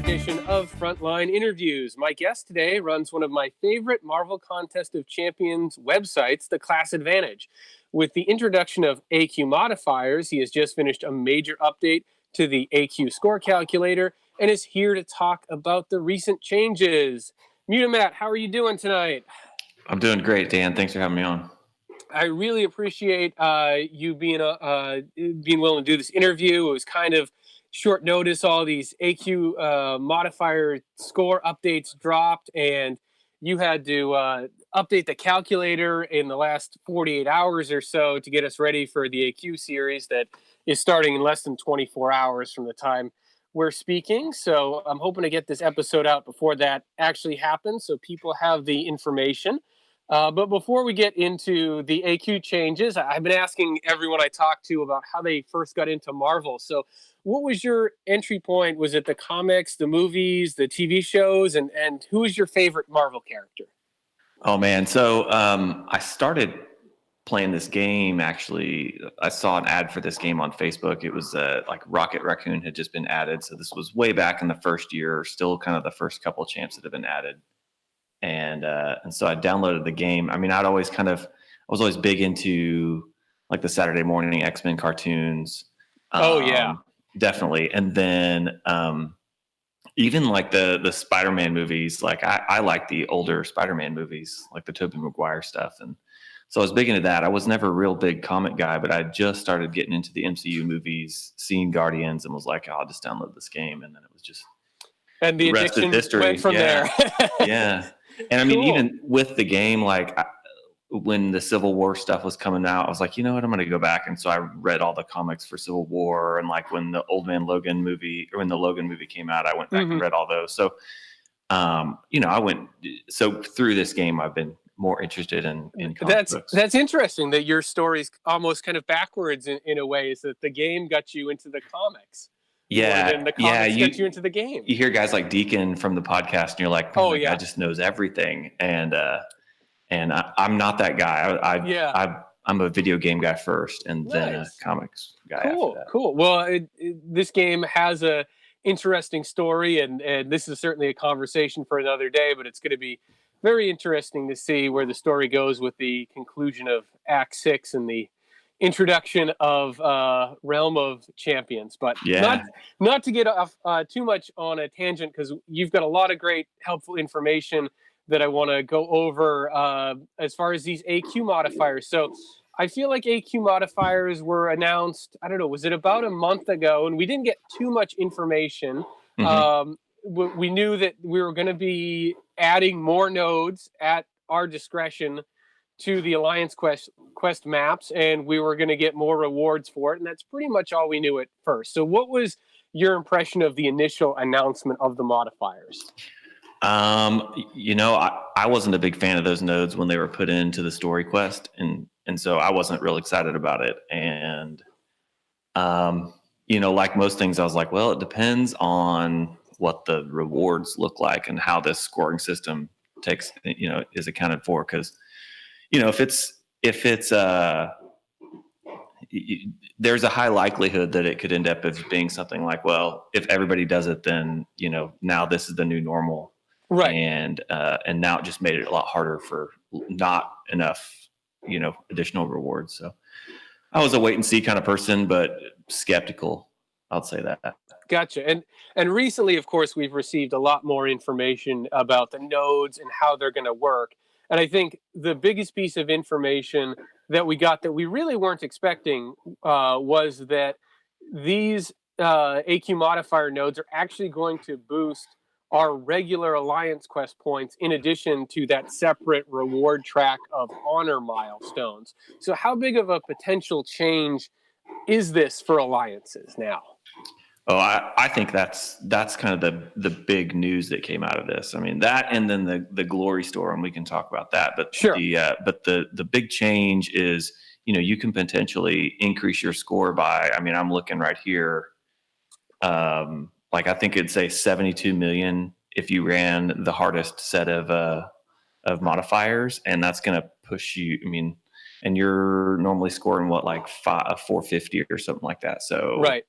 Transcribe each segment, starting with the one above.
edition of Frontline Interviews. My guest today runs one of my favorite Marvel Contest of Champions websites, the Class Advantage. With the introduction of AQ modifiers, he has just finished a major update to the AQ score calculator and is here to talk about the recent changes. Mutamatt, how are you doing tonight? I'm doing great, Dan. Thanks for having me on. I really appreciate you being willing to do this interview. It was kind of short notice. All these AQ modifier score updates dropped, and you had to update the calculator in the last 48 hours or so to get us ready for the AQ series that is starting in less than 24 hours from the time we're speaking. So I'm hoping to get this episode out before that actually happens so people have the information. But before we get into the AQ changes, I've been asking everyone I talked to about how they first got into Marvel. So what was your entry point? Was it the comics, the movies, the TV shows? And who was your favorite Marvel character? Oh, man. So I started playing this game, actually. I saw an ad for this game on Facebook. It was like Rocket Raccoon had just been added. So this was way back in the first year, still kind of the first couple champs that have been added. And so I downloaded the game. I mean, I was always big into like the Saturday morning X-Men cartoons. Yeah. Definitely. And then even like the Spider-Man movies, like I like the older Spider-Man movies, like the Tobey Maguire stuff. And so I was big into that. I was never a real big comic guy, but I just started getting into the MCU movies, seeing Guardians, and was like, I'll just download this game. And then it was just and the addiction went from there. Yeah. And I mean, even with the game, like when the Civil War stuff was coming out, I was like, you know what, I'm going to go back. And so I read all the comics for Civil War. And like when the Old Man Logan movie, or when the Logan movie came out, I went back and read all those. So, so through this game, I've been more interested in comic books. That's interesting that your story's almost kind of backwards in a way, is that the game got you into the comics. Yeah, and the comics get you into the game. You hear guys like Deacon from the podcast, and you're like, "Oh yeah, guy just knows everything." And I'm not that guy. I'm a video game guy first, and then a comics guy after that. Cool. Well, this game has a interesting story, and this is certainly a conversation for another day. But it's going to be very interesting to see where the story goes with the conclusion of Act 6 and the introduction of Realm of Champions. But not to get off too much on a tangent, because you've got a lot of great helpful information that I want to go over as far as these AQ modifiers. So I feel like AQ modifiers were announced, I don't know, was it about a month ago? And we didn't get too much information. We knew that we were going to be adding more nodes at our discretion to the Alliance Quest maps, and we were going to get more rewards for it. And that's pretty much all we knew at first. So what was your impression of the initial announcement of the modifiers? I wasn't a big fan of those nodes when they were put into the story quest. And so I wasn't real excited about it. And, like most things, I was like, well, it depends on what the rewards look like and how this scoring system is accounted for. Because, if it's there's a high likelihood that it could end up as being something like, well, if everybody does it, then, now this is the new normal. Right. And now it just made it a lot harder for not enough, additional rewards. So I was a wait and see kind of person, but skeptical. I'll say that. Gotcha. And recently, of course, we've received a lot more information about the nodes and how they're going to work. And I think the biggest piece of information that we got that we really weren't expecting was that these AQ modifier nodes are actually going to boost our regular Alliance Quest points in addition to that separate reward track of honor milestones. So how big of a potential change is this for alliances now? Oh, I think that's kind of the big news that came out of this. I mean, that, and then the Glory Store, and we can talk about that. But sure. The big change is, you can potentially increase your score by, I mean, I'm looking right here. Like I think it'd say 72 million if you ran the hardest set of modifiers, and that's going to push you. I mean, and you're normally scoring what, like 450 or something like that. So right.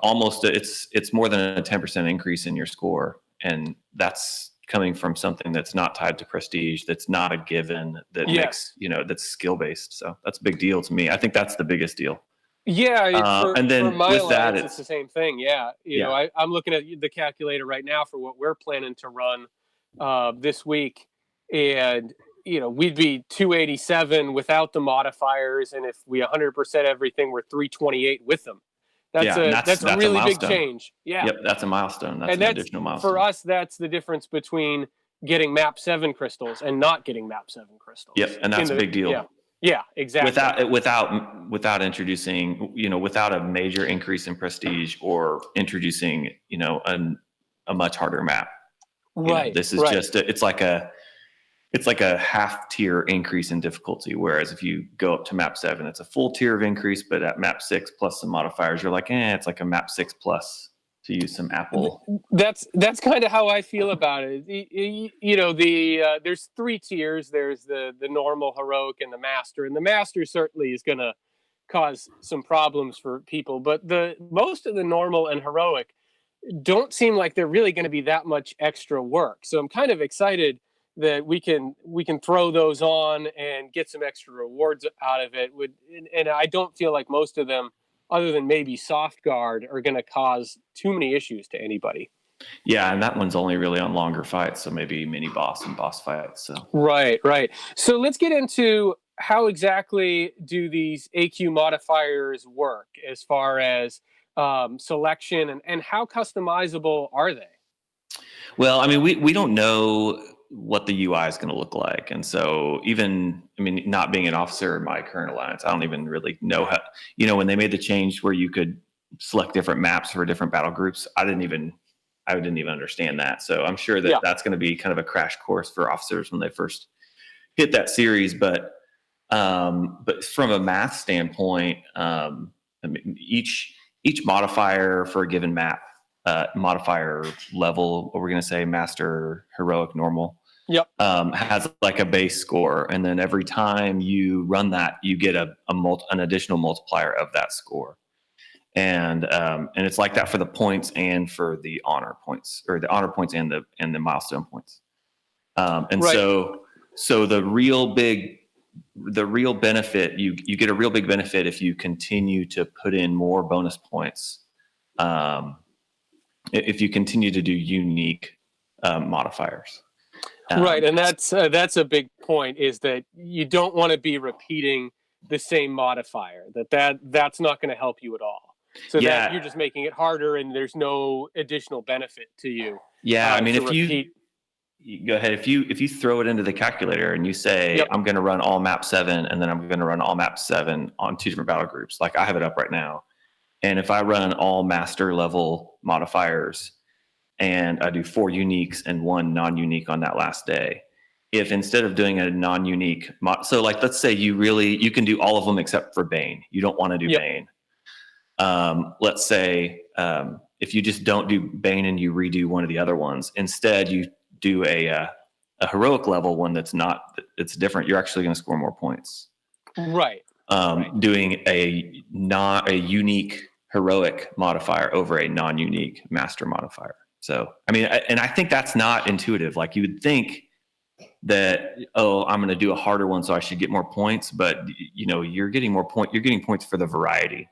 almost it's more than a 10% increase in your score, and that's coming from something that's not tied to prestige, that's not a given, that makes that's skill based. So that's a big deal to me. I think that's the biggest deal. Yeah, and then for my with alliance, that, it's the same thing. Yeah, I'm looking at the calculator right now for what we're planning to run this week, and we'd be 287 without the modifiers, and if we 100% everything, we're 328 with them. That's a really big change. Yeah. Yep, that's a milestone. That's an additional milestone. For us, that's the difference between getting map 7 crystals and not getting map 7 crystals. Yep, and that's a big deal. Yeah, exactly. Without introducing, without a major increase in prestige or introducing, a much harder map. Right. This is just it's like a half tier increase in difficulty. Whereas if you go up to map 7, it's a full tier of increase, but at map 6 plus some modifiers, you're like, it's like a map 6 plus, to use some Apple. That's kind of how I feel about it. There's 3 tiers. There's the normal, heroic, and the master. And the master certainly is going to cause some problems for people. But most of the normal and heroic don't seem like they're really going to be that much extra work. So I'm kind of excited that we can throw those on and get some extra rewards out of it. And I don't feel like most of them, other than maybe soft guard, are going to cause too many issues to anybody. Yeah, and that one's only really on longer fights, so maybe mini boss and boss fights. So right. So let's get into how exactly do these AQ modifiers work as far as selection, and how customizable are they? Well, I mean, we don't know what the UI is going to look like. And so not being an officer in my current alliance, I don't even really know how, when they made the change where you could select different maps for different battle groups, I didn't even understand that. So I'm sure that that's going to be kind of a crash course for officers when they first hit that series. But from a math standpoint, each modifier for a given map, modifier level, what we're going to say, master, heroic, normal, has like a base score, and then every time you run that, you get an additional multiplier of that score, and it's like that for the points and for the honor points, or the honor points and the milestone points, so the real benefit, you get a real big benefit if you continue to put in more bonus points. If you continue to do unique modifiers. Right, and that's a big point, is that you don't want to be repeating the same modifier. That's not going to help you at all. So that you're just making it harder, and there's no additional benefit to you. Yeah, I mean, if you go ahead, if you throw it into the calculator and you say, I'm going to run all map 7, and then I'm going to run all map 7 on 2 different battle groups, like I have it up right now. And if I run all master level modifiers and I do 4 uniques and 1 non-unique on that last day, if instead of doing a non-unique, so like, let's say you can do all of them except for Bane. You don't want to do Bane. Let's say if you just don't do Bane and you redo one of the other ones, instead you do a heroic level one it's different, you're actually going to score more points. Right. Doing a unique heroic modifier over a non-unique master modifier. So, I mean, and I think that's not intuitive. Like, you would think that, I'm going to do a harder one, so I should get more points. But, you're getting more points. You're getting points for the variety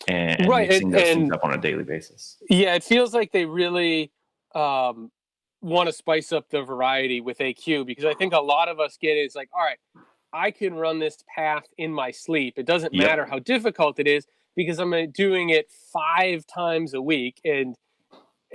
and mixing those things up on a daily basis. Yeah, it feels like they really want to spice up the variety with AQ, because I think a lot of us get it. It's like, all right, I can run this path in my sleep. It doesn't matter how difficult it is, because I'm doing it 5 times a week, and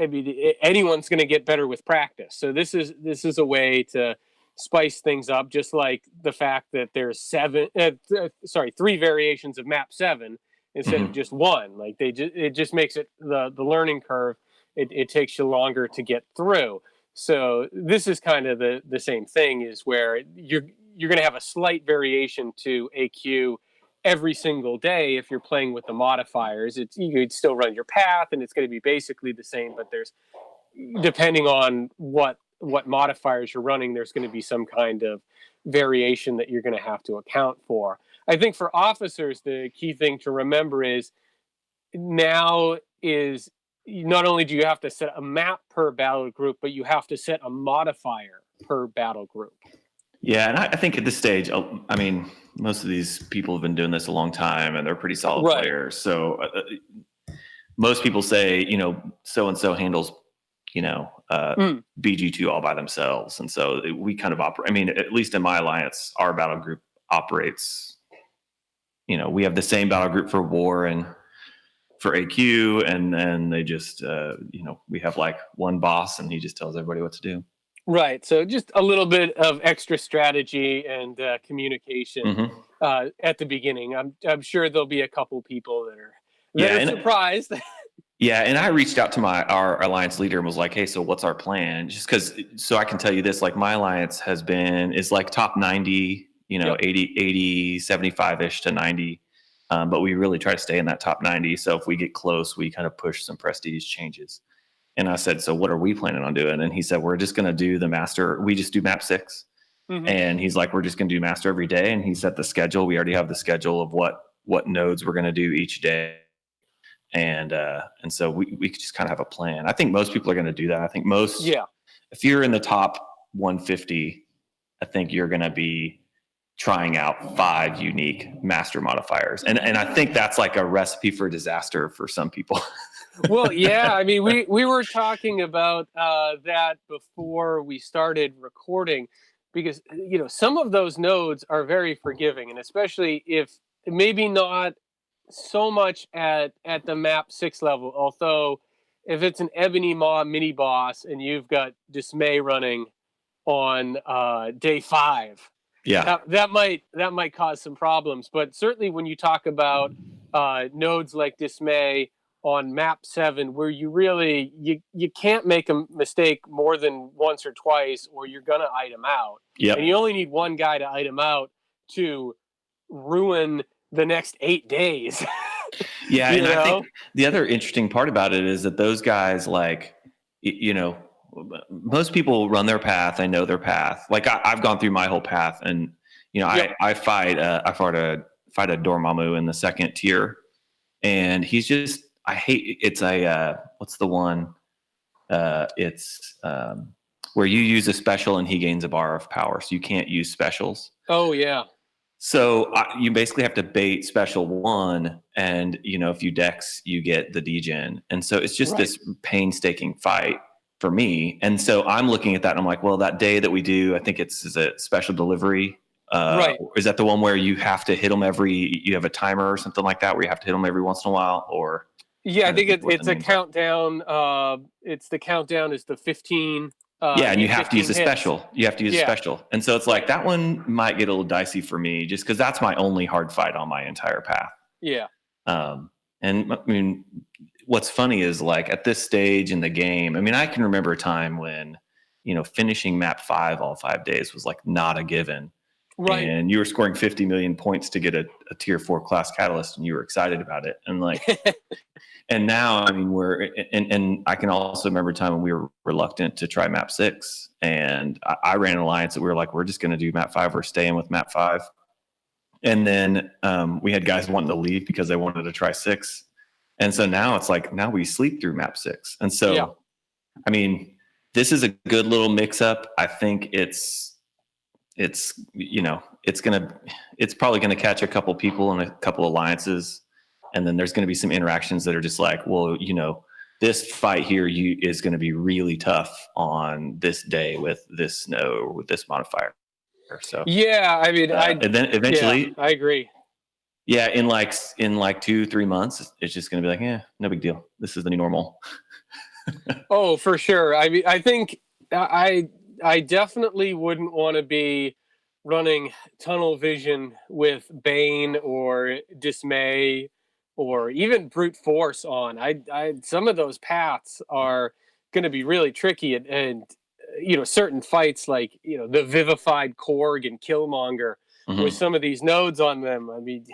I mean, anyone's going to get better with practice. So this is a way to spice things up, just like the fact that there's 3 variations of map 7 instead of just 1. Like, it just makes it the learning curve. It takes you longer to get through. So this is kind of the same thing, is where you're going to have a slight variation to AQ every single day. If you're playing with the modifiers, you could still run your path, and it's going to be basically the same, but there's, depending on what modifiers you're running, there's going to be some kind of variation that you're going to have to account for. I think for officers, the key thing to remember is now is not only do you have to set a map per battle group, but you have to set a modifier per battle group. Yeah, and I think at this stage, I mean, most of these people have been doing this a long time, and they're pretty solid players. So most people say, so and so handles, BG2 all by themselves, and so we kind of operate. I mean, at least in my alliance, our battle group operates. We have the same battle group for war and for AQ, and then they just, we have like one boss, and he just tells everybody what to do. Right. So just a little bit of extra strategy and communication at the beginning. I'm sure there'll be a couple people that are surprised. Yeah, and I reached out to our alliance leader and was like, "Hey, so what's our plan?" Just because, so I can tell you this: like my alliance is like top 90, 80, 75-ish to 90, but we really try to stay in that top 90. So if we get close, we kind of push some prestige changes. And I said, so what are we planning on doing? And he said, we're just going to do the master. We just do map 6. And he's like, we're just going to do master every day. And he set the schedule. We already have the schedule of what nodes we're going to do each day. And so we just kind of have a plan. I think most people are going to do that. I think if you're in the top 150, I think you're going to be trying out 5 unique master modifiers. And I think that's like a recipe for disaster for some people. Well, yeah, I mean, we were talking about that before we started recording, because some of those nodes are very forgiving, and especially if maybe not so much at the map 6 level. Although, if it's an Ebony Maw mini boss and you've got Dismay running on day 5, that might cause some problems. But certainly when you talk about nodes like Dismay on map 7, where you really you can't make a mistake more than once or twice, or you're gonna item out. And you only need one guy to item out to ruin the next 8 days. And I think the other interesting part about it is that those guys, like, most people run their path. I know their path. Like I've gone through my whole path, and I fight a Dormammu in the 2nd tier, and he's just, I hate, it's what's the one? It's where you use a special and he gains a bar of power, so you can't use specials. Oh yeah. So you basically have to bait special 1, and if you dex, you get the degen, and so it's just this painstaking fight for me. And so I'm looking at that, and I'm like, well, that day that we do, I think is a special delivery. Is that the one where you have to hit them you have a timer or something like that, where you have to hit them every once in a while, or? Yeah, I think it's a countdown. It's the countdown is the 15. And you have to use a special. You have to use a special. And so it's like that one might get a little dicey for me, just because that's my only hard fight on my entire path. Yeah. And I mean, what's funny is, like, at this stage in the game, I mean, I can remember a time when, finishing map 5 all 5 days was like not a given. Right. And you were scoring 50 million points to get a tier 4 class catalyst, and you were excited about it. And like, and now, I mean, and I can also remember a time when we were reluctant to try map 6, and I ran an alliance that we were like, we're just going to do map 5. We're staying with map 5. And then we had guys wanting to leave because they wanted to try 6. And so now it's like, now we sleep through map 6. And so, I mean, this is a good little mix up. I think it's probably going to catch a couple people and a couple alliances. And then there's going to be some interactions that are just like, well, this fight here is going to be really tough on this day with this node or with this modifier. So I mean, and then eventually, I agree. Yeah, in like 2-3 months, it's just going to be like, no big deal. This is the new normal. Oh, for sure. I mean, I think I definitely wouldn't want to be running tunnel vision with Bane or Dismay or even brute force on. Some of those paths are going to be really tricky, and certain fights like the Vivified Korg and Killmonger with some of these nodes on them. I mean,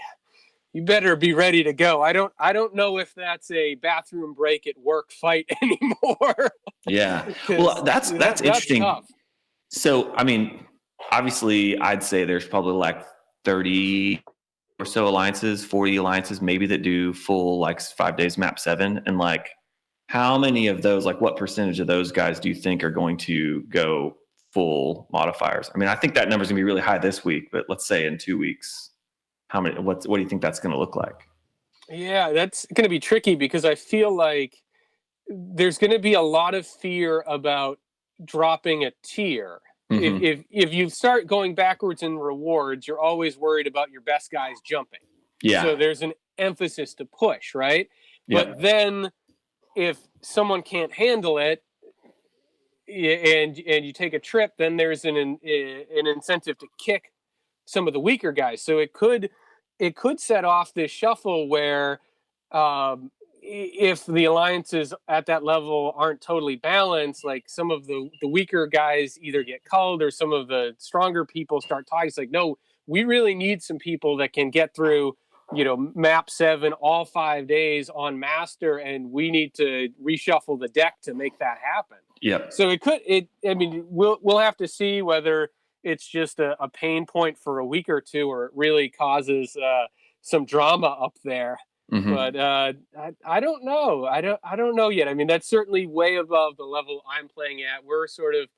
you better be ready to go. I don't know if that's a bathroom break at work fight anymore. Yeah, well, that's interesting. Tough. So, I mean, obviously, I'd say there's probably like 30 or so alliances, 40 alliances maybe, that do full like 5 days map 7, and like how many of those, like what percentage of those guys do you think are going to go full modifiers? I mean, I think that number's gonna be really high this week, but let's say in 2 weeks, how many? What do you think that's going to look like? Yeah, that's going to be tricky because I feel like there's going to be a lot of fear about dropping a tier. Mm-hmm. If you start going backwards in rewards, you're always worried about your best guys jumping. Yeah. So there's an emphasis to push, right? Yep. But then if someone can't handle it and you take a trip, then there's an incentive to kick some of the weaker guys. So it could set off this shuffle where if the alliances at that level aren't totally balanced, like some of the weaker guys either get culled or some of the stronger people start talking. It's like, no, we really need some people that can get through, map 7 all 5 days on master, and we need to reshuffle the deck to make that happen. Yep. So we'll have to see whether it's just a pain point for a week or two, or it really causes some drama up there. Mm-hmm. But I don't know. I don't know yet. I mean, that's certainly way above the level I'm playing at. We're sort of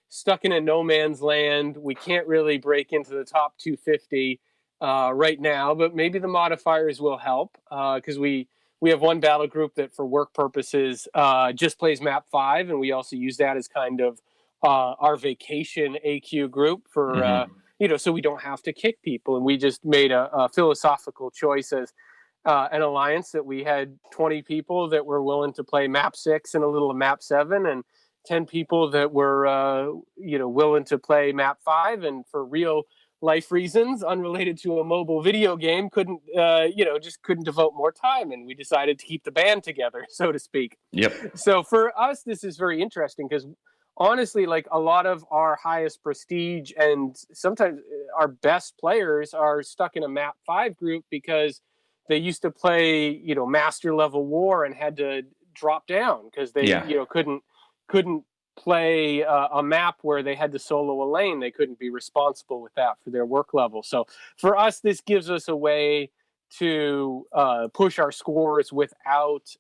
stuck in a no man's land. We can't really break into the top 250 right now, but maybe the modifiers will help because we have one battle group that for work purposes just plays map 5, and we also use that as kind of our vacation AQ group for mm-hmm. So we don't have to kick people. And we just made a philosophical choice as an alliance that we had 20 people that were willing to play map 6 and a little of map 7, and 10 people that were willing to play map 5, and for real life reasons unrelated to a mobile video game couldn't devote more time, and we decided to keep the band together, so to speak. Yep. So for us, this is very interesting because honestly, like a lot of our highest prestige and sometimes our best players are stuck in a map 5 group because they used to play, master level war and had to drop down because they, couldn't play a map where they had to solo a lane. They couldn't be responsible with that for their work level. So for us, this gives us a way to push our scores without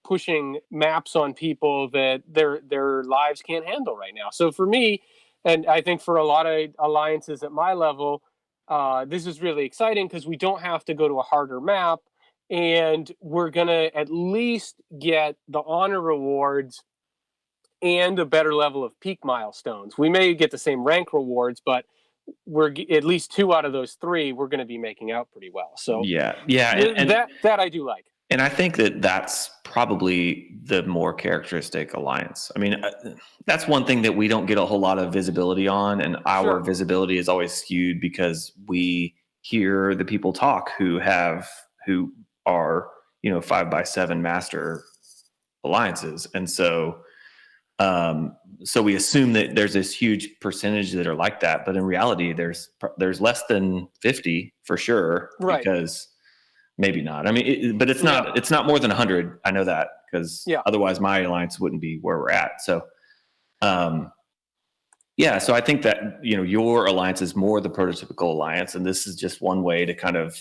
pushing maps on people that their lives can't handle right now. So for me, and I think for a lot of alliances at my level, this is really exciting because we don't have to go to a harder map, and we're going to at least get the honor rewards and a better level of peak milestones. We may get the same rank rewards, but we're at least 2 out of those 3 we're going to be making out pretty well. So and that I do like. And I think that that's probably the more characteristic alliance. I mean, that's one thing that we don't get a whole lot of visibility on, and our visibility is always skewed because we hear the people talk who are 5x7 master alliances, and so we assume that there's this huge percentage that are like that, but in reality, there's less than 50 for sure, right? Because maybe not. I mean, but it's not. It's not more than 100. I know that because otherwise my alliance wouldn't be where we're at. So, so I think that your alliance is more the prototypical alliance, and this is just one way to kind of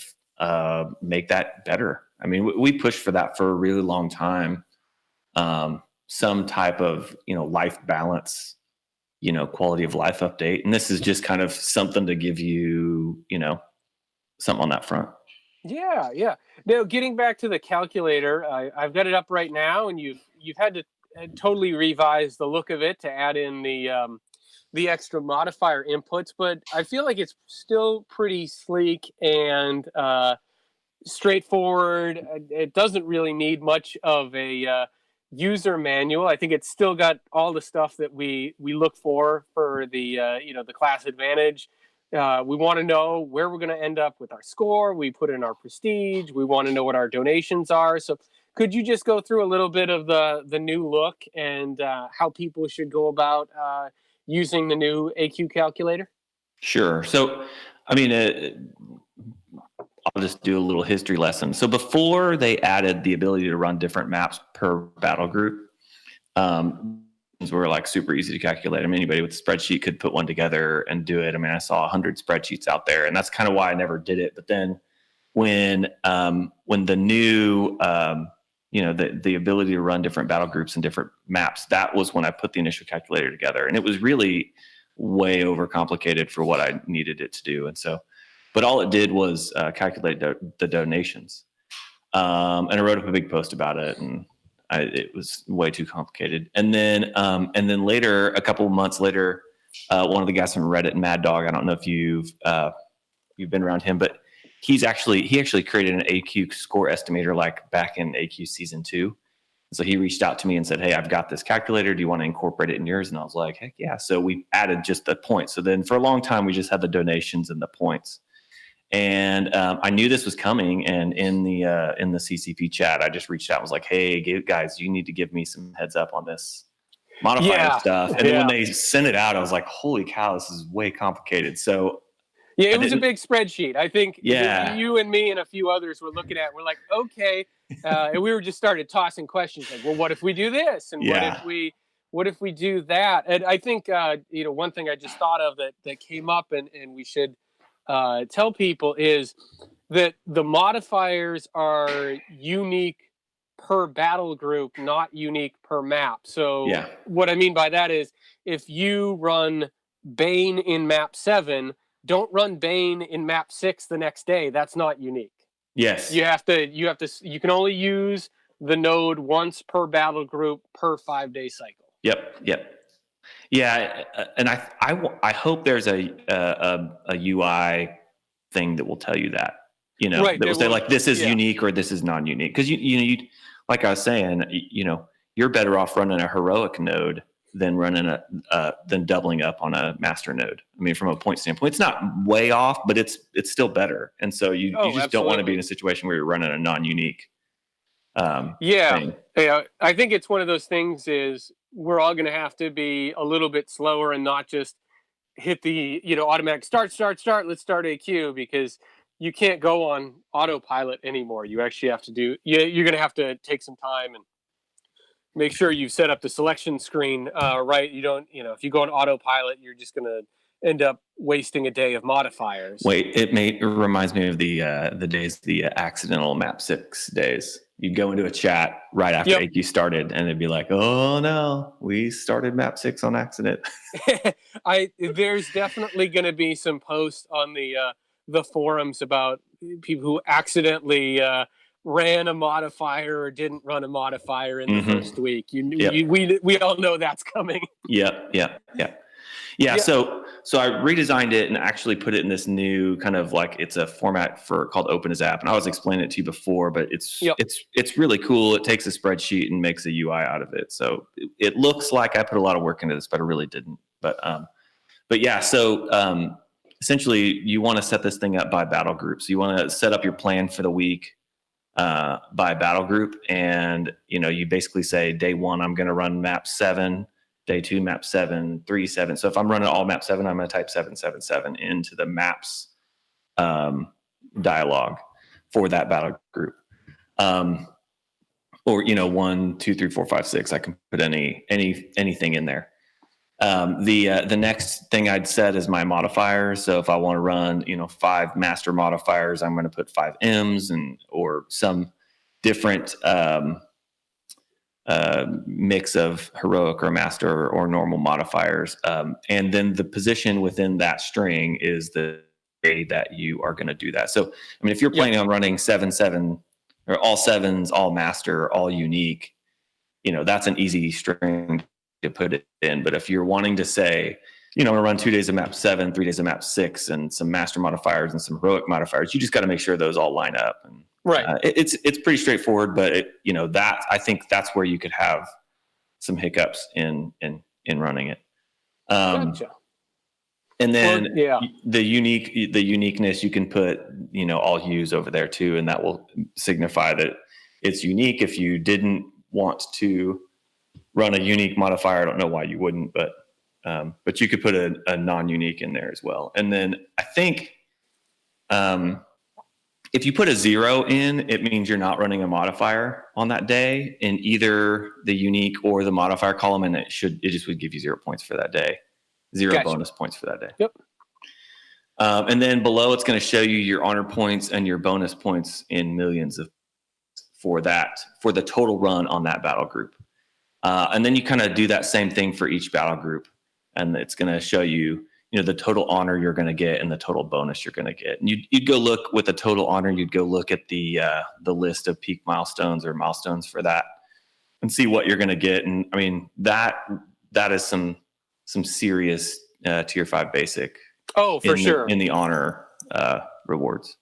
make that better. I mean, we pushed for that for a really long time. Some type of life balance, quality of life update, and this is just kind of something to give you something on that front. Yeah. Now, getting back to the calculator, I've got it up right now, and you've had to totally revise the look of it to add in the extra modifier inputs, but I feel like it's still pretty sleek and straightforward. It doesn't really need much of a user manual. I think it's still got all the stuff that we look for the the class advantage. We want to know where we're going to end up with our score. We put in our prestige. We want to know what our donations are. So could you just go through a little bit of the new look and how people should go about using the new AQ calculator? Sure. So, I mean, I'll just do a little history lesson. So before they added the ability to run different maps per battle group, were like super easy to calculate. I mean, anybody with a spreadsheet could put one together and do it. I mean, I saw 100 spreadsheets out there, and that's kind of why I never did it. But then when the new the ability to run different battle groups and different maps, that was when I put the initial calculator together, and it was really way overcomplicated for what I needed it to do. And so, but all it did was calculate the donations, and I wrote up a big post about it, and it was way too complicated. And then later, a couple of months later, one of the guys from Reddit, Mad Dog, I don't know if you've been around him, but he actually created an AQ score estimator like back in AQ season 2. So he reached out to me and said, "Hey, I've got this calculator. Do you want to incorporate it in yours?" And I was like, "Heck yeah!" So we added just the points. So then for a long time, we just had the donations and the points. And I knew this was coming. And in the CCP chat, I just reached out and was like, "Hey, guys, you need to give me some heads up on this modifier stuff." And then when they sent it out, I was like, "Holy cow, this is way complicated." So yeah, it was a big spreadsheet. I think you and me and a few others were looking at. We're like, okay, and we were just started tossing questions like, well, what if we do this, and what if we do that? And I think one thing I just thought of that came up, and we should tell people is that the modifiers are unique per battle group, not unique per map. So what I mean by that is if you run Bane in map 7, don't run Bane in map 6 the next day. That's not unique. Yes. You can only use the node once per battle group per 5-day cycle. Yep. Yeah. And I hope there's a UI thing that will tell you that, that will say like, this is unique or this is non-unique. Cause you, like I was saying, you're better off running a heroic node than than doubling up on a master node. I mean, from a point standpoint, it's not way off, but it's still better. And so you just don't want to be in a situation where you're running a non-unique. Thing. Yeah. I think it's one of those things is we're all going to have to be a little bit slower and not just hit the, automatic start. Let's start AQ, because you can't go on autopilot anymore. You actually have to you're going to have to take some time and make sure you've set up the selection screen right. You don't, if you go on autopilot, you're just going to end up wasting a day of modifiers. Wait, it reminds me of the days, the accidental map 6 days. You'd go into a chat right after AQ started, and it'd be like, "Oh no, we started map 6 on accident." There's definitely going to be some posts on the forums about people who accidentally ran a modifier or didn't run a modifier in the first week. We all know that's coming. Yeah. So I redesigned it and actually put it in this new kind of like, it's a format called Open as App. And I was explaining it to you before, but it's really cool. It takes a spreadsheet and makes a UI out of it. So it looks like I put a lot of work into this, but I really didn't. But yeah, so essentially you want to set this thing up by battle group. So you want to set up your plan for the week by battle group. And, you basically say day 1, I'm going to run map 7. Day 2, map 7, 3, 7. So if I'm running all map 7, I'm going to type 777 into the maps dialog for that battle group. Or 1, 2, 3, 4, 5, 6. I can put anything in there. The next thing I'd set is my modifiers. So if I want to run 5 master modifiers, I'm going to put 5 M's or some different mix of heroic or master or normal modifiers. And then the position within that string is the day that you are going to do that. So, I mean, if you're planning on running 7-7 or all 7s, all master, all unique, that's an easy string to put it in. But if you're wanting to say, I'm going to run 2 days of map 7, 3 days of map 6, and some master modifiers and some heroic modifiers, you just got to make sure those all line up. And it's pretty straightforward, but that I think that's where you could have some hiccups in running it. Gotcha. And then the uniqueness, you can put all hues over there too, and that will signify that it's unique. If you didn't want to run a unique modifier, I don't know why you wouldn't, but you could put a non-unique in there as well. And then I think if you put a 0 in, it means you're not running a modifier on that day in either the unique or the modifier column, and it just would give you 0 points for that day. 0 bonus points for that day. Yep. And then below, it's going to show you your honor points and your bonus points in millions for the total run on that battle group. And then you kind of do that same thing for each battle group, and it's going to show you, the total honor you're going to get and the total bonus you're going to get. And you'd go look with the total honor. You'd go look at the list of peak milestones or milestones for that, and see what you're going to get. And I mean that is some serious tier 5 basic. Oh, for sure. In the honor rewards.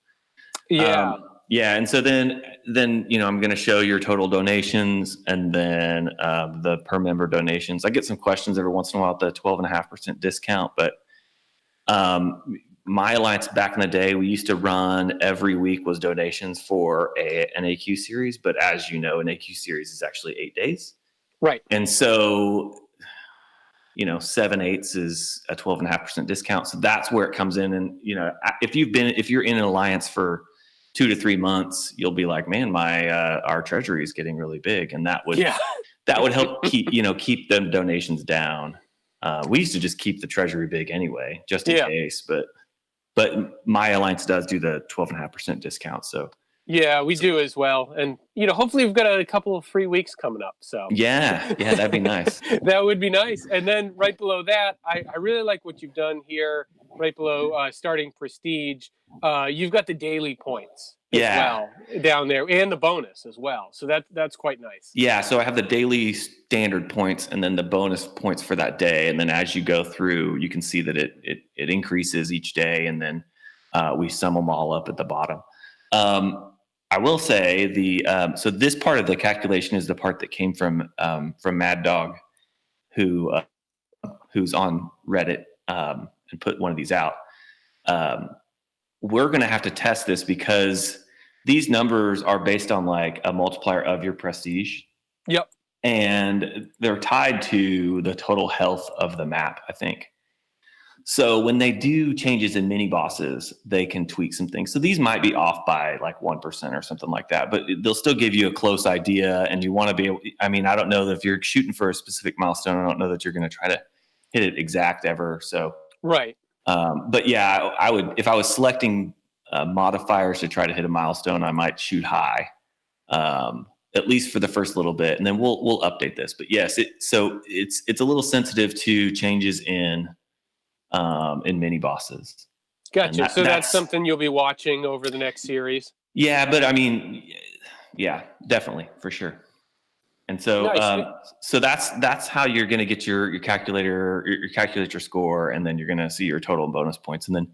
Yeah. Yeah. And so then, I'm going to show your total donations, and then the per member donations. I get some questions every once in a while at the 12.5% discount, but my Alliance back in the day, we used to run every week was donations for an AQ series. But as you know, an AQ series is actually 8 days. Right. And so, 7/8 is a 12.5% discount. So that's where it comes in. And, if you're in an Alliance for 2 to 3 months, you'll be like, man, our treasury is getting really big. And that would help keep the donations down. We used to just keep the treasury big anyway, just in case, but my Alliance does do the 12.5% discount. So yeah, we do as well. And, hopefully we've got a couple of free weeks coming up. So yeah, that'd be nice. That would be nice. And then right below that, I really like what you've done here, right below starting prestige. You've got the daily points as well down there, and the bonus as well. So that's quite nice. Yeah. So I have the daily standard points and then the bonus points for that day. And then as you go through, you can see that it increases each day. And then we sum them all up at the bottom. I will say so this part of the calculation is the part that came from Mad Dog, who's on Reddit and put one of these out. We're going to have to test this because these numbers are based on like a multiplier of your prestige. Yep. And they're tied to the total health of the map, I think. So when they do changes in mini bosses, they can tweak some things. So these might be off by like 1% or something like that, but they'll still give you a close idea. And you want to be able, I don't know that if you're shooting for a specific milestone, I don't know that you're going to try to hit it exact ever. So, right. But yeah, I would, if I was selecting modifiers to try to hit a milestone, I might shoot high, at least for the first little bit, and then we'll update this. But yes, it's a little sensitive to changes in mini bosses. Gotcha. So that's something you'll be watching over the next series. Yeah, but yeah, definitely, for sure. And so, nice. So that's how you're going to get your calculator, your calculate your score, and then you're going to see your total bonus points, and then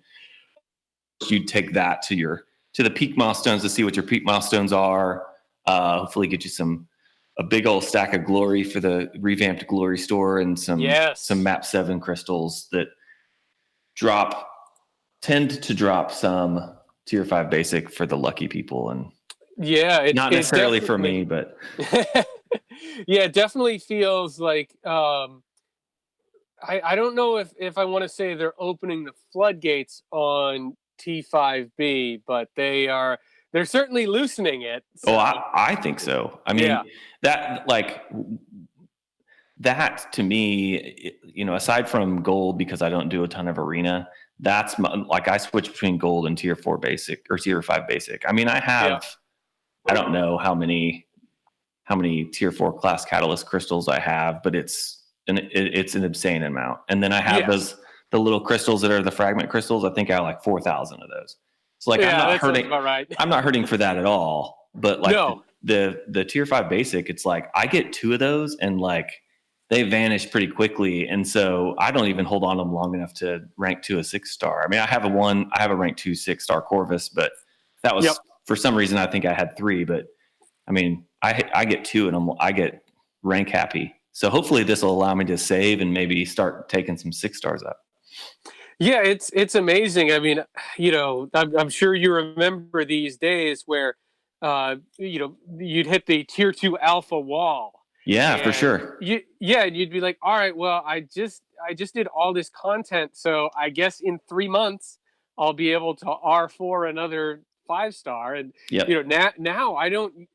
you take that to the peak milestones to see what your peak milestones are. Hopefully, get you a big old stack of glory for the revamped glory store, and some map 7 crystals that tend to drop some tier 5 basic for the lucky people, and not necessarily for me, but yeah, it definitely feels like I don't know if I want to say they're opening the floodgates on T5B, but they're certainly loosening it. So. Oh, I think so. That to me, aside from gold, because I don't do a ton of arena, that's like I switch between gold and tier 4 basic or tier 5 basic. I have, I don't know how many tier 4 class catalyst crystals I have, but it's an insane amount. And then I have the little crystals that are the fragment crystals. I think I have like 4,000 of those. So like, I'm not hurting. Right. I'm not hurting for that at all. But like the tier 5 basic, it's like I get 2 of those and like they vanish pretty quickly. And so I don't even hold on to them long enough to rank to a 6-star. I have a rank 2 6-star Corvus, but that was for some reason, I think I had 3, but I get 2 and I get rank happy. So hopefully this will allow me to save and maybe start taking some 6-stars up. Yeah, it's amazing. I'm sure you remember these days where, you'd hit the tier 2 alpha wall. Yeah, for sure. And you'd be like, all right, well, I just did all this content, so I guess in 3 months I'll be able to R4 another 5-star. And now I don't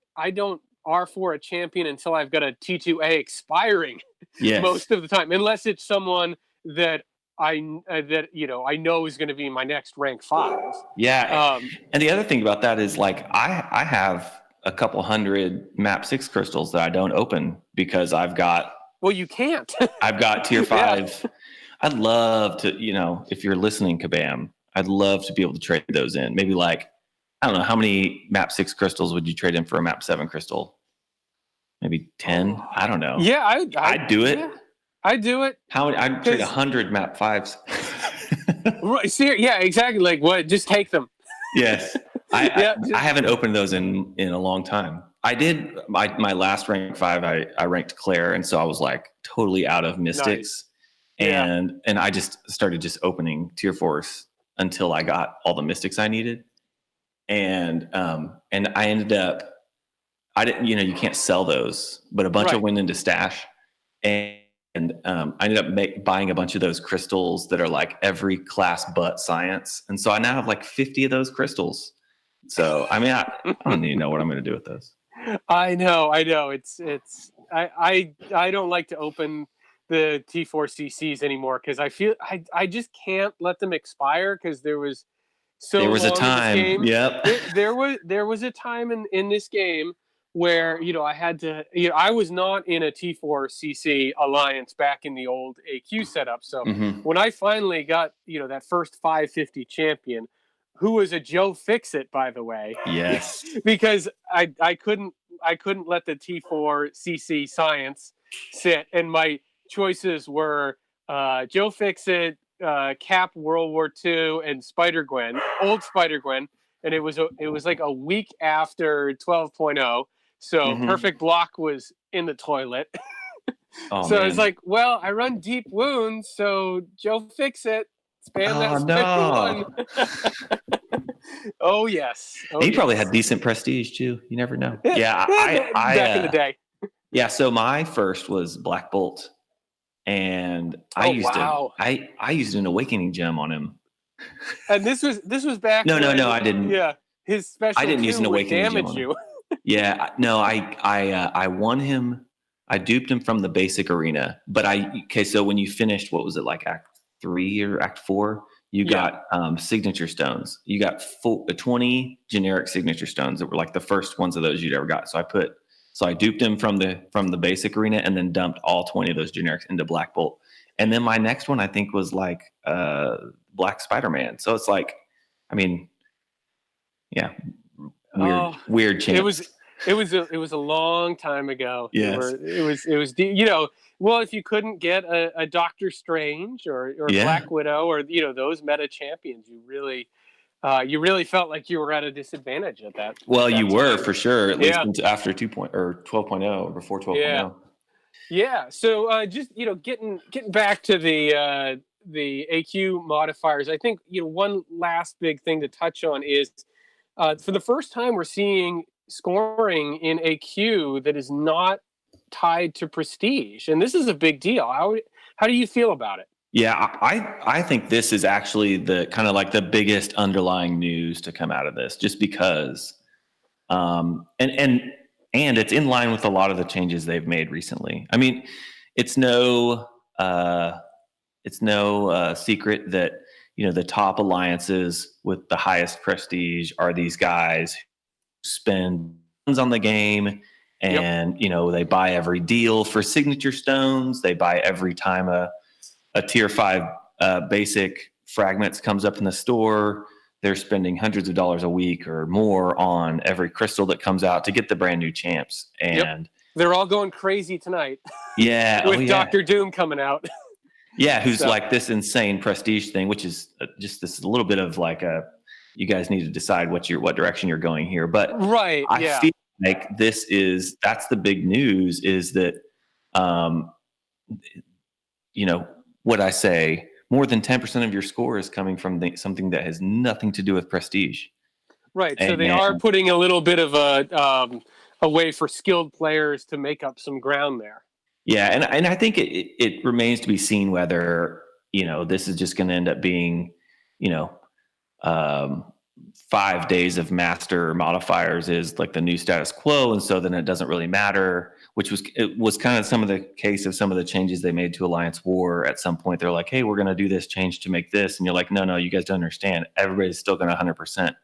R4 a champion until I've got a T2A expiring most of the time, unless it's someone that I know is going to be my next rank 5. Yeah. And the other thing about that is like I have a couple hundred map 6 crystals that I don't open because I've got you can't. tier 5. Yeah. I'd love to, if you're listening, Kabam, I'd love to be able to trade those in. Maybe like, I don't know, how many map 6 crystals would you trade in for a map 7 crystal? Maybe 10? I don't know. Yeah, I'd do it. Yeah, I'd do it. I'd trade 100 map 5s. Right. Yeah, exactly. Like what? Just take them. Yes. I haven't opened those in a long time. I did my last rank 5. I ranked Claire, and so I was like totally out of mystics. Nice. And I just started opening tier 4s until I got all the mystics I needed. And I ended up, I didn't, you can't sell those, but a bunch of went into stash, and I ended up buying a bunch of those crystals that are like every class but science. And so I now have like 50 of those crystals. So, I mean, I don't even know what I'm going to do with those. I know. I don't like to open the T4 CCs anymore because I feel I just can't let them expire because there was a time. Game. Yep. There was a time in this game where I had to I was not in a T4 CC alliance back in the old AQ setup. So when I finally got that first 550 champion, who was a Joe Fixit, by the way. Yes. Because I couldn't let the T4 CC science sit, and my choices were Joe Fixit, Cap World War II, and Spider-Gwen, old Spider-Gwen, and it was like a week after 12.0, so Perfect Block was in the toilet. So it's like, well, I run Deep Wounds, so Joe Fixit, spam that special one. Oh yes. He probably had decent prestige too. You never know. Yeah, back in the day. Yeah, so my first was Black Bolt. And I used an awakening gem on him. And this was back. No, I didn't. Yeah, his special. I didn't use an awakening gem on him. Yeah, no, I won him. I duped him from the basic arena. But so when you finished, what was it, like Act 3 or Act 4? You got signature stones. You got 20 generic signature stones that were like the first ones of those you'd ever got. So I duped him from the basic arena and then dumped all 20 of those generics into Black Bolt. And then my next one I think was like Black Spider-Man. So it's like, I mean, yeah, weird chance. It was a long time ago. Yes. It was well, if you couldn't get a Doctor Strange or Black Widow or those meta champions, you really felt like you were at a disadvantage at that. Well, you were for sure, at least after 2.0 or 12.0 or before 12.0. Yeah. So just getting back to the AQ modifiers, I think one last big thing to touch on is for the first time we're seeing scoring in AQ that is not tied to prestige, and this is a big deal. How do you feel about it? Yeah, I think this is actually the kind of like the biggest underlying news to come out of this, just because, and it's in line with a lot of the changes they've made recently. I mean, it's no secret that the top alliances with the highest prestige are these guys who spend tons on the game, and they buy every deal for signature stones. They buy every time a tier 5 basic fragments comes up in the store. They're spending hundreds of dollars a week or more on every crystal that comes out to get the brand new champs. And they're all going crazy tonight. Yeah. with Dr. Doom coming out. Yeah. Who's like this insane prestige thing, which is just this little bit of like you guys need to decide what direction you're going here. But I feel like that's the big news is that, what I say, more than 10% of your score is coming from something that has nothing to do with prestige. Right. So they are putting a little bit of a way for skilled players to make up some ground there. Yeah. And I think it remains to be seen whether, this is just going to end up being, 5 days of master modifiers is like the new status quo, and so then it doesn't really matter. It was kind of some of the case of some of the changes they made to Alliance War. At some point, they're like, "Hey, we're going to do this change to make this," and you're like, "No, you guys don't understand. Everybody's still going to 100%."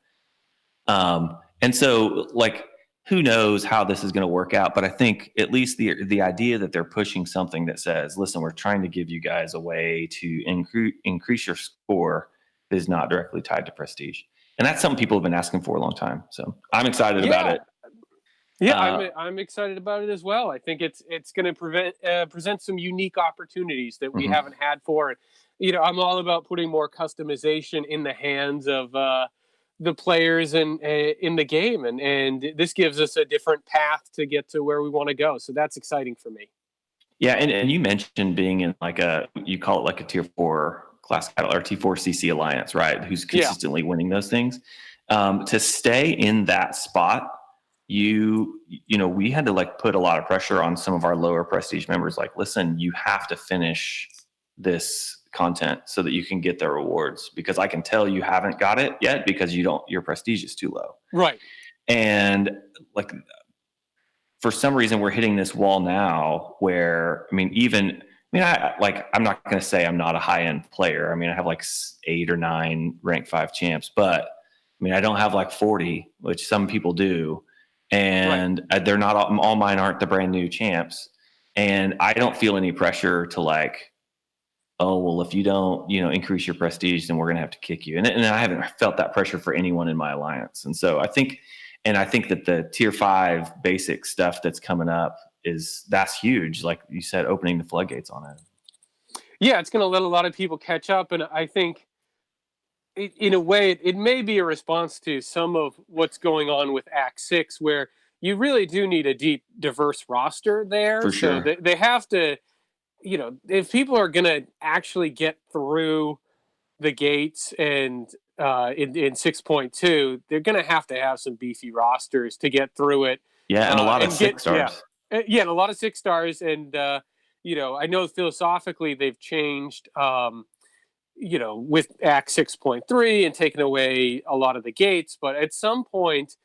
And so, like, who knows how this is going to work out? But I think at least the idea that they're pushing something that says, "Listen, we're trying to give you guys a way to increase your score that is not directly tied to prestige." And that's something people have been asking for a long time. So I'm excited about it. Yeah, I'm excited about it as well. I think it's going to present some unique opportunities that we haven't had for. I'm all about putting more customization in the hands of the players and in the game, and this gives us a different path to get to where we want to go. So that's exciting for me. Yeah, and you mentioned being in you call it like a tier 4 class battle or T4CC alliance, right? Who's consistently winning those things. To stay in that spot, we had to like put a lot of pressure on some of our lower prestige members. Like, listen, you have to finish this content so that you can get the rewards, because I can tell you haven't got it yet because your prestige is too low. Right. And like, for some reason we're hitting this wall now where, I'm not going to say I'm not a high end player. I mean, I have like 8 or 9 rank 5 champs, but I mean, I don't have like 40, which some people do. And they're not all mine aren't the brand new champs. And I don't feel any pressure to like, oh, well, if you don't, increase your prestige, then we're going to have to kick you. And I haven't felt that pressure for anyone in my alliance. And so I think that the tier 5 basic stuff that's coming up that's huge. Like you said, opening the floodgates on it. Yeah, it's going to let a lot of people catch up. And I think in a way, it may be a response to some of what's going on with Act 6, where you really do need a deep, diverse roster there. For sure. So they have to, if people are going to actually get through the gates and in 6.2, they're going to have some beefy rosters to get through it. Yeah, and a lot of 6 stars. Yeah, and a lot of 6 stars. And, I know philosophically they've changed, with Act 6.3 and taken away a lot of the gates. But at some point,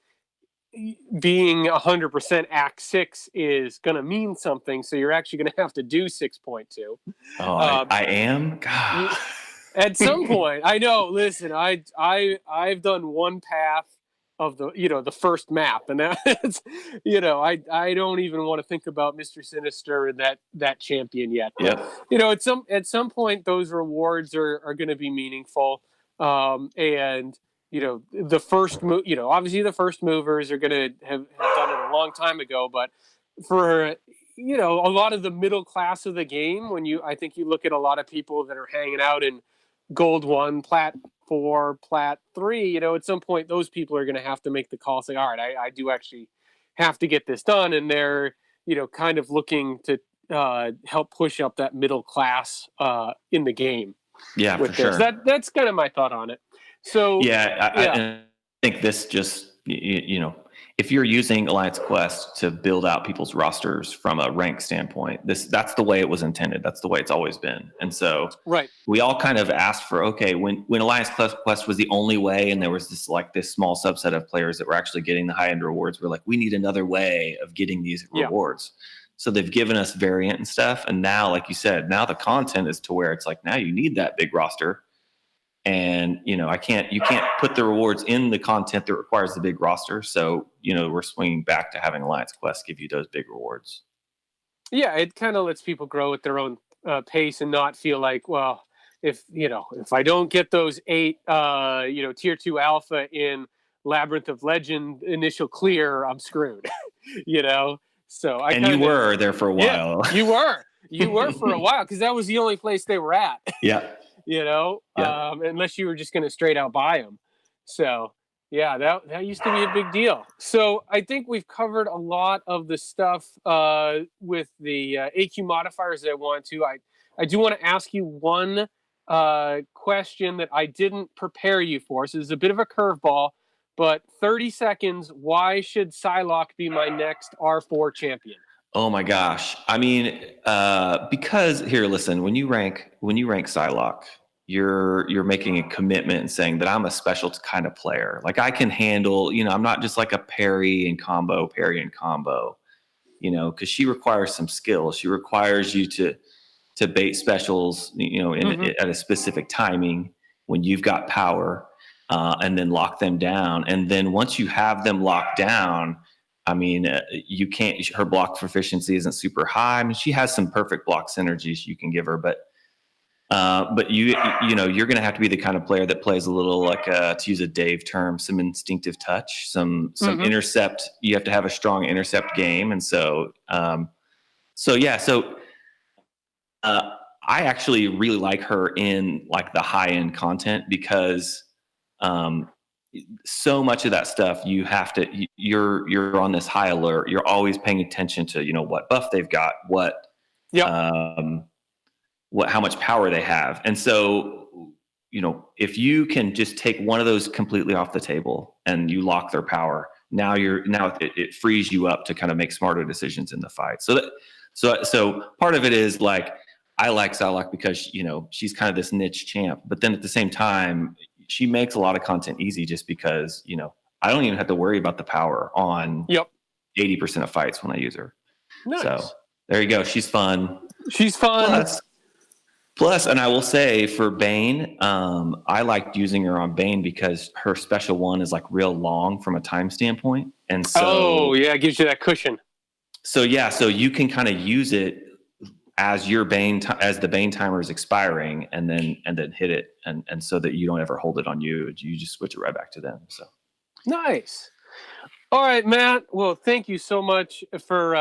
being 100% Act 6 is going to mean something. So you're actually going to have to do 6.2. Oh, I am? God. At some point, I know. Listen, I've done one path of the first map, and that's I don't even want to think about Mr. Sinister and that champion yet. Yep. At some point, those rewards are going to be meaningful, and the first move. Obviously the first movers are going to have done it a long time ago, but for a lot of the middle class of the game, I think you look at a lot of people that are hanging out in Gold 1, Plat 4, Plat 3, at some point those people are going to have to make the call, say, all right, I do actually have to get this done. And they're, kind of looking to help push up that middle class in the game. Yeah, for sure. That's kind of my thought on it. So I think this just, if you're using Alliance Quest to build out people's rosters from a rank standpoint, that's the way it was intended. That's the way it's always been. And so we all kind of asked for, okay, when Alliance Quest was the only way, and there was this small subset of players that were actually getting the high-end rewards, we're like, we need another way of getting these rewards. So they've given us variant and stuff. And now, like you said, now the content is to where it's like, now you need that big roster. And, you can't put the rewards in the content that requires the big roster. So, we're swinging back to having Alliance Quest give you those big rewards. Yeah, it kind of lets people grow at their own pace and not feel like, well, if I don't get those 8, tier 2 alpha in Labyrinth of Legend initial clear, I'm screwed, So you were there for a while. Yeah, you were for a while, because that was the only place they were at. Yeah. Unless you were just going to straight out buy them. So yeah, that used to be a big deal. So I think we've covered a lot of the stuff with the AQ modifiers that I want to. I do want to ask you one question that I didn't prepare you for. So this is a bit of a curveball, but 30 seconds. Why should Psylocke be my next R4 champion? Oh my gosh. I mean, because here, listen, when you rank Psylocke, you're making a commitment and saying that I'm a special kind of player. Like I can handle, I'm not just like a parry and combo, because she requires some skill. She requires you to bait specials, at a specific timing when you've got power, and then lock them down. And then once you have them locked down, you can't. Her block proficiency isn't super high. I mean, she has some perfect block synergies you can give her, but you're going to have to be the kind of player that plays a little like, to use a Dave term, some instinctive touch, some intercept. You have to have a strong intercept game, and so I actually really like her in like the high end content because so much of that stuff you're on this high alert. You're always paying attention to what buff they've got, how much power they have. And so, if you can just take one of those completely off the table and you lock their power, now it frees you up to kind of make smarter decisions in the fight. So part of it is like, I like Psylocke because, she's kind of this niche champ, but then at the same time, she makes a lot of content easy just because, I don't even have to worry about the power on 80% of fights when I use her. Nice. So there you go. She's fun. Plus, and I will say for Bane, I liked using her on Bane because her special one is like real long from a time standpoint. And so, it gives you that cushion. So you can kind of use it as your Bane, as the Bane timer is expiring, and then hit it, and so that you don't ever hold it on you. You just switch it right back to them. So nice. All right, Matt. Well, thank you so much for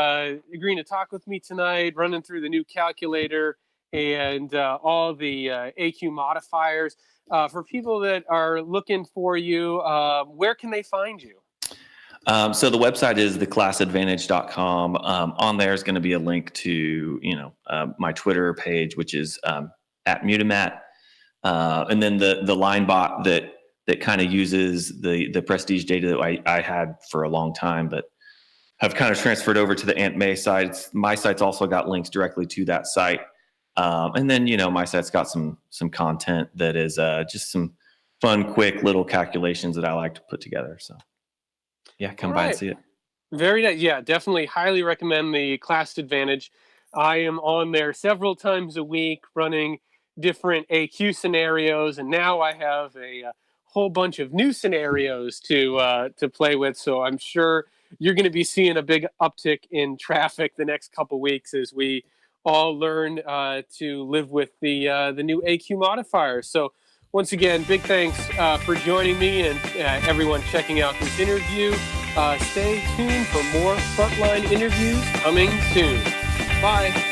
agreeing to talk with me tonight, running through the new calculator and all the AQ modifiers. For people that are looking for you, where can they find you? So the website is theclassadvantage.com. On there is going to be a link to, my Twitter page, which is at Mutamatt. And then the line bot that kind of uses the prestige data that I had for a long time, but have kind of transferred over to the Aunt May site. My site's also got links directly to that site. And then, my site's got some content that is just some fun, quick little calculations that I like to put together. So yeah, come by and see it. Very nice. Yeah, definitely highly recommend the Class Advantage. I am on there several times a week running different AQ scenarios, and now I have a whole bunch of new scenarios to play with. So I'm sure you're going to be seeing a big uptick in traffic the next couple weeks as we all learn to live with the new AQ modifiers. So once again, big thanks for joining me and everyone checking out this interview. Stay tuned for more Frontline interviews coming soon. Bye.